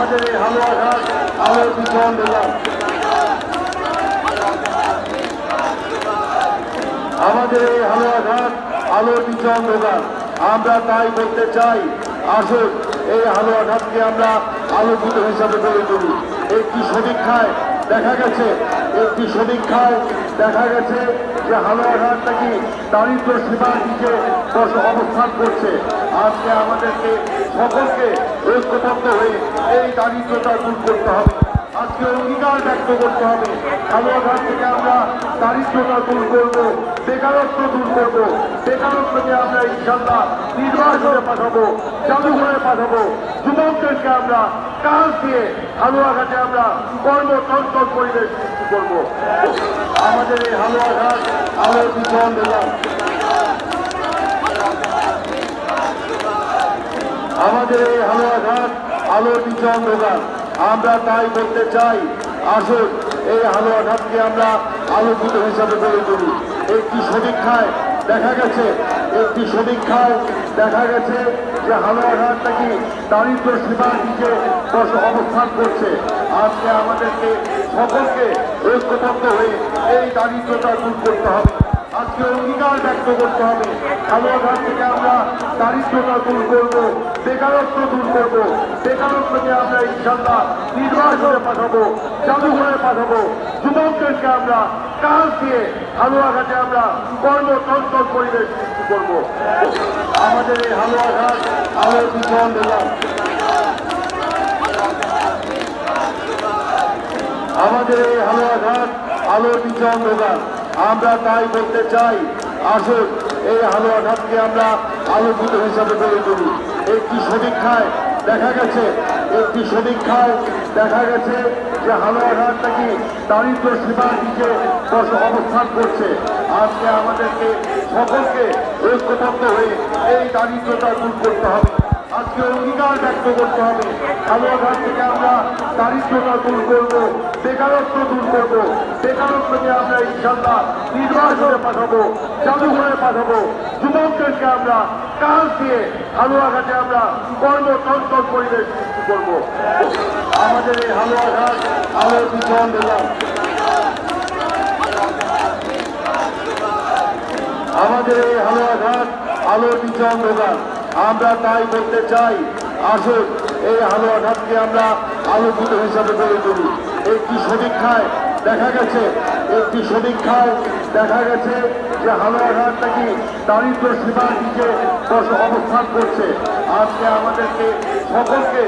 আমাদের এই হালুয়াঘাট আলোর বিতরণ দিলাম। আমাদের এই হালুয়াঘাট আলোর বিতরণ দোকান, আমরা তাই বলতে চাই, আসুন এই হালুয়াঘাটকে আমরা আলোকিত হিসাবে গড়ে তুলি। একটি সমীক্ষায় দেখা গেছে যে হালুয়াঘাট নাকি দারিদ্র সীমার নিচে অবস্থান করছে। আজকে আমাদেরকে সকলকে ঐক্যবদ্ধ হয়ে এই দারিদ্রতা দূর করতে হবে। আজকে অঙ্গীকার ব্যক্ত করতে হবে, হালুয়াঘাট থেকে আমরা দারিদ্রতা দূর করবো, বেকারত্ব দূর করবো। বেকারত্বকে আমরা ইনশাল্লাহ নির্বাচনে পাঠাবো, জাদুঘরে পাঠাবো। যুবকদেরকে আমরা কাজ দিয়ে হালুয়াঘাটে আমরা কর্মতন্ত্র পরিবেশ সৃষ্টি করবো। আমাদের এই হালুয়াঘাট আলোর বিতরণ দিলাম। আমাদের এই হালুয়াঘাট আলোর বিতরণ দোকান, আমরা তাই বলতে চাই, আসুন এই হালুয়াঘাটকে আমরা আলোকিত হিসাবে গড়ে তুলি। একটি সমীক্ষায় দেখা গেছে যে হালুয়াঘাট নাকি দারিদ্র সীমার নিচে অবস্থান করছে। আজকে আমাদেরকে সকলকে ঐক্যবদ্ধ হয়ে এই দারিদ্রতা দূর করতে হবে। আজকে অঙ্গীকার ব্যক্ত করতে হবে, হালুয়াঘাট থেকে আমরা দারিদ্রতা দূর করবো, বেকারত্ব দূর করবো। বেকারত্বকে আমরা ইনশাল্লাহ নির্বাচনে পাঠাবো, জাদুঘরে পাঠাবো। যুবকদেরকে আমরা কাজ দিয়ে হালুয়াঘাটে আমরা কর্মতন্ত্র পরিবেশ সৃষ্টি করবো। আমাদের এই হালুয়াঘাট আলোর বিতরণ দিলাম। আমাদের এই হালুয়াঘাট আলোর বিতরণ দোকান, আমরা তাই বলতে চাই, আসুন এই হালুয়াঘাটকে আমরা আলোকিত হিসাবে গড়ে তুলি। একটি সমীক্ষায় দেখা গেছে যে হালুয়াঘাট নাকি দারিদ্র সীমার নিচে অবস্থান করছে। আজকে আমাদেরকে সকলকে ঐক্যবদ্ধ হয়ে এই দারিদ্রতা দূর করতে হবে। আজকে অঙ্গীকার ব্যক্ত করতে হবে, হালুয়াঘাট থেকে আমরা দারিদ্রতা দূর করবো, বেকারত্ব দূর করবো। বেকারত্বকে আমরা ইনশাল্লাহ নির্বাচনে পাঠাবো, জাদুঘরে পাঠাবো। যুবকদেরকে আমরা কাজ দিয়ে হালুয়াঘাটে আমরা কর্মতন্ত্র পরিবেশ সৃষ্টি করবো। আমাদের এই হালুয়াঘাট আলোর বিতরণ দিলাম। আমাদের এই হালুয়াঘাট আলোর বিতরণ দোকান, আমরা তাই বলতে চাই, আসুন এই হালুয়াঘাটকে আমরা আলোকিত হিসাবে গড়ে তুলি। একটি সমীক্ষায় দেখা গেছে যে হালুয়াঘাট নাকি দারিদ্র সীমার নিচে অবস্থান করছে। আজকে আমাদেরকে সকলকে